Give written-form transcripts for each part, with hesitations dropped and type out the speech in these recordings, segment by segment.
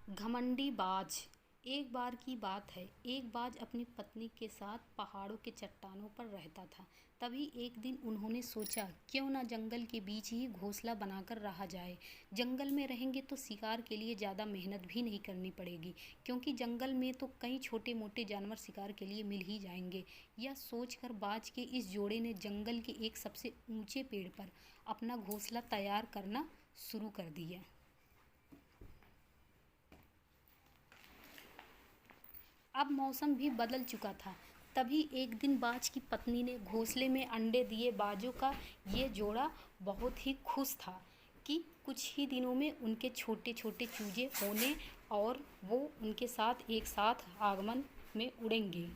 घमंडी बाज। एक बार की बात है, एक बाज अपनी पत्नी के साथ पहाड़ों के चट्टानों पर रहता था। तभी एक दिन उन्होंने सोचा, क्यों ना जंगल के बीच ही घोंसला बनाकर रहा जाए। जंगल में रहेंगे तो शिकार के लिए ज़्यादा मेहनत भी नहीं करनी पड़ेगी, क्योंकि जंगल में तो कई छोटे मोटे जानवर शिकार के लिए मिल ही जाएंगे। यह सोचकर बाज के इस जोड़े ने जंगल के एक सबसे ऊंचे पेड़ पर अपना घोंसला तैयार करना शुरू कर दिया। अब मौसम भी बदल चुका था। तभी एक दिन बाज की पत्नी ने घोंसले में अंडे दिए। बाजों का ये जोड़ा बहुत ही खुश था कि कुछ ही दिनों में उनके छोटे छोटे चूजे होने और वो उनके साथ एक साथ आगमन में उड़ेंगे।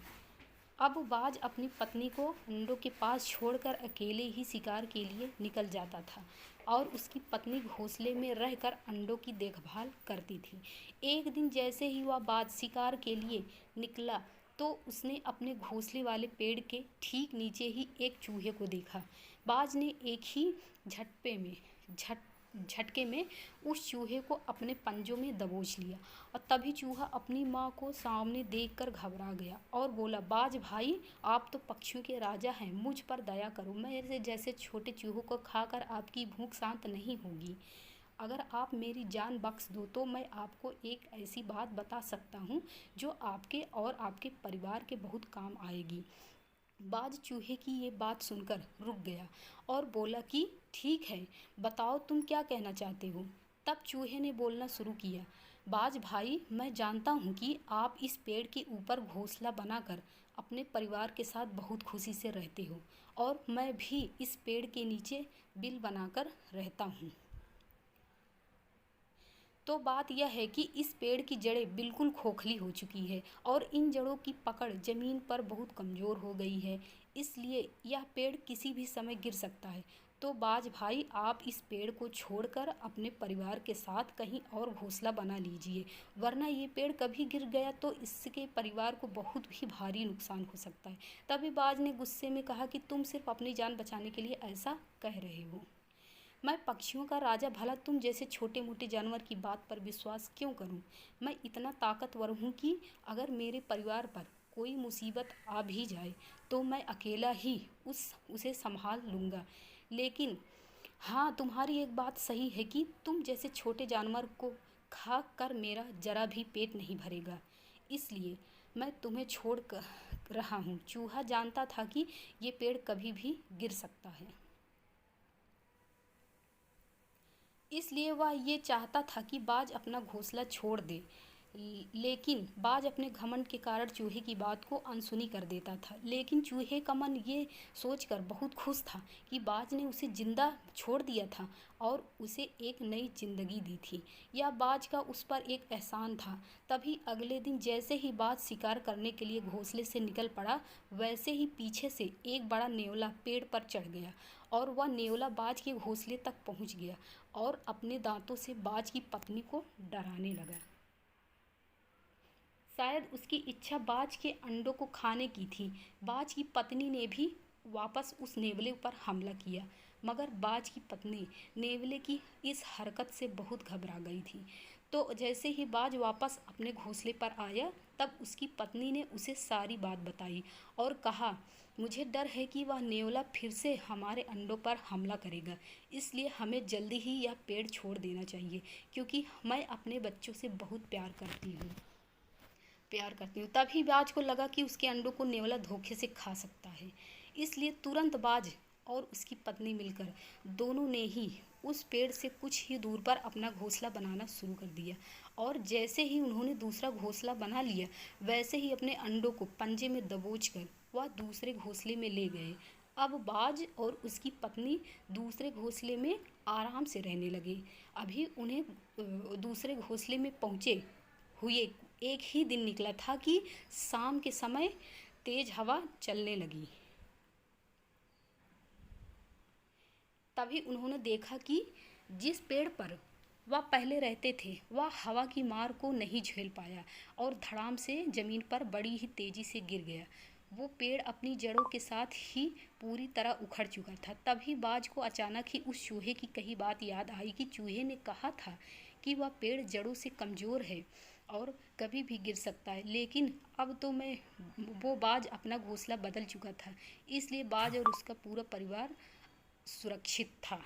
अब बाज अपनी पत्नी को अंडों के पास छोड़कर अकेले ही शिकार के लिए निकल जाता था और उसकी पत्नी घोंसले में रहकर अंडों की देखभाल करती थी। एक दिन जैसे ही वह बाज शिकार के लिए निकला तो उसने अपने घोंसले वाले पेड़ के ठीक नीचे ही एक चूहे को देखा। बाज ने एक ही झटपे में झट झटके में उस चूहे को अपने पंजों में दबोच लिया और तभी चूहा अपनी माँ को सामने देखकर घबरा गया और बोला, बाज भाई, आप तो पक्षियों के राजा हैं, मुझ पर दया करो। मेरे जैसे छोटे चूहों को खाकर आपकी भूख शांत नहीं होगी। अगर आप मेरी जान बख्श दो तो मैं आपको एक ऐसी बात बता सकता हूँ जो आपके और आपके परिवार के बहुत काम आएगी। बाज चूहे की ये बात सुनकर रुक गया और बोला कि ठीक है, बताओ तुम क्या कहना चाहते हो। तब चूहे ने बोलना शुरू किया, बाज भाई, मैं जानता हूँ कि आप इस पेड़ के ऊपर घोंसला बनाकर अपने परिवार के साथ बहुत खुशी से रहते हो और मैं भी इस पेड़ के नीचे बिल बनाकर रहता हूँ। तो बात यह है कि इस पेड़ की जड़ें बिल्कुल खोखली हो चुकी है और इन जड़ों की पकड़ ज़मीन पर बहुत कमज़ोर हो गई है, इसलिए यह पेड़ किसी भी समय गिर सकता है। तो बाज भाई, आप इस पेड़ को छोड़कर अपने परिवार के साथ कहीं और घोंसला बना लीजिए, वरना ये पेड़ कभी गिर गया तो इसके परिवार को बहुत भी भारी नुकसान हो सकता है। तभी बाज ने गुस्से में कहा कि तुम सिर्फ अपनी जान बचाने के लिए ऐसा कह रहे हो। मैं पक्षियों का राजा, भला तुम जैसे छोटे मोटे जानवर की बात पर विश्वास क्यों करूं। मैं इतना ताकतवर हूं कि अगर मेरे परिवार पर कोई मुसीबत आ भी जाए तो मैं अकेला ही उसे संभाल लूँगा। लेकिन हाँ, तुम्हारी एक बात सही है कि तुम जैसे छोटे जानवर को खा कर मेरा जरा भी पेट नहीं भरेगा, इसलिए मैं तुम्हें छोड़ कर रहा हूँ। चूहा जानता था कि ये पेड़ कभी भी गिर सकता है, इसलिए वह ये चाहता था कि बाज अपना घोंसला छोड़ दे। लेकिन बाज अपने घमंड के कारण चूहे की बात को अनसुनी कर देता था। लेकिन चूहे का मन ये सोचकर बहुत खुश था कि बाज ने उसे जिंदा छोड़ दिया था और उसे एक नई जिंदगी दी थी। यह बाज का उस पर एक एहसान था। तभी अगले दिन जैसे ही बाज शिकार करने के लिए घोंसले से निकल पड़ा, वैसे ही पीछे से एक बड़ा नेवला पेड़ पर चढ़ गया और वह नेवला बाज के घोंसले तक पहुंच गया और अपने दांतों से बाज की पत्नी को डराने लगा। शायद उसकी इच्छा बाज के अंडों को खाने की थी। बाज की पत्नी ने भी वापस उस नेवले पर हमला किया, मगर बाज की पत्नी नेवले की इस हरकत से बहुत घबरा गई थी। तो जैसे ही बाज वापस अपने घोंसले पर आया, तब उसकी पत्नी ने उसे सारी बात बताई और कहा, मुझे डर है कि वह नेवला फिर से हमारे अंडों पर हमला करेगा, इसलिए हमें जल्दी ही यह पेड़ छोड़ देना चाहिए, क्योंकि मैं अपने बच्चों से बहुत प्यार करती हूँ। तभी बाज को लगा कि उसके अंडों को नेवला धोखे से खा सकता है, इसलिए तुरंत बाज और उसकी पत्नी मिलकर दोनों ने ही उस पेड़ से कुछ ही दूर पर अपना घोंसला बनाना शुरू कर दिया। और जैसे ही उन्होंने दूसरा घोंसला बना लिया, वैसे ही अपने अंडों को पंजे में दबोचकर वह दूसरे घोंसले में ले गए। अब बाज और उसकी पत्नी दूसरे घोंसले में आराम से रहने लगे। अभी उन्हें दूसरे घोंसले में पहुँचे हुए एक ही दिन निकला था कि शाम के समय तेज हवा चलने लगी। तभी उन्होंने देखा कि जिस पेड़ पर वह पहले रहते थे, वह हवा की मार को नहीं झेल पाया और धड़ाम से जमीन पर बड़ी ही तेजी से गिर गया। वो पेड़ अपनी जड़ों के साथ ही पूरी तरह उखड़ चुका था। तभी बाज को अचानक ही उस चूहे की कही बात याद आई कि चूहे ने कहा था कि कि वह पेड़ जड़ों से कमज़ोर है और कभी भी गिर सकता है। लेकिन अब तो वो बाज अपना घोंसला बदल चुका था, इसलिए बाज और उसका पूरा परिवार सुरक्षित था।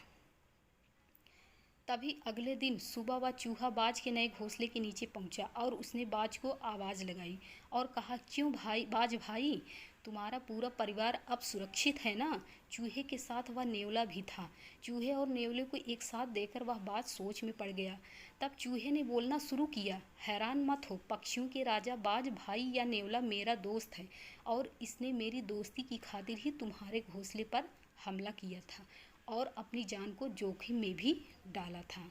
तभी अगले दिन सुबह वह चूहा बाज के नए घोंसले के नीचे पहुंचा और उसने बाज को आवाज़ लगाई और कहा, क्यों भाई बाज भाई, तुम्हारा पूरा परिवार अब सुरक्षित है ना। चूहे के साथ वह नेवला भी था। चूहे और नेवले को एक साथ देखकर वह बाज सोच में पड़ गया। तब चूहे ने बोलना शुरू किया, हैरान मत हो पक्षियों के राजा, बाज भाई या नेवला मेरा दोस्त है और इसने मेरी दोस्ती की खातिर ही तुम्हारे घोंसले पर हमला किया था और अपनी जान को जोखिम में भी डाला था।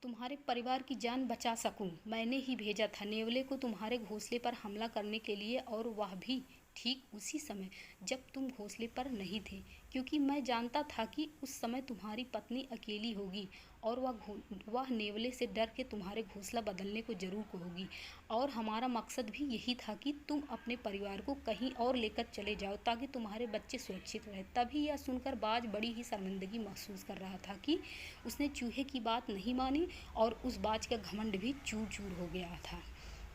तुम्हारे परिवार की जान बचा सकूं, मैंने ही भेजा था नेवले को तुम्हारे घोंसले पर हमला करने के लिए, और वह भी ठीक उसी समय जब तुम घोंसले पर नहीं थे, क्योंकि मैं जानता था कि उस समय तुम्हारी पत्नी अकेली होगी और वह नेवले से डर के तुम्हारे घोंसला बदलने को जरूर कहोगी। और हमारा मकसद भी यही था कि तुम अपने परिवार को कहीं और लेकर चले जाओ ताकि तुम्हारे बच्चे सुरक्षित रहें। तभी यह सुनकर बाज बड़ी ही शर्मिंदगी महसूस कर रहा था कि उसने चूहे की बात नहीं मानी और उस बाज का घमंड भी चूर चूर हो गया था।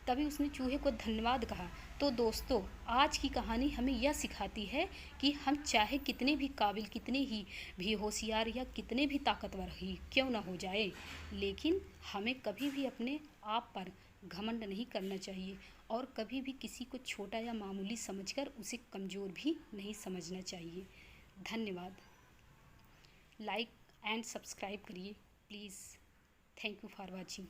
तभी उसने चूहे को धन्यवाद कहा। तो दोस्तों, आज की कहानी हमें यह सिखाती है कि हम चाहे कितने भी काबिल, कितने ही भी होशियार या कितने भी ताकतवर ही क्यों ना हो जाए, लेकिन हमें कभी भी अपने आप पर घमंड नहीं करना चाहिए और कभी भी किसी को छोटा या मामूली समझकर उसे कमज़ोर भी नहीं समझना चाहिए। धन्यवाद। लाइक एंड सब्सक्राइब करिए please. Thank you for watching.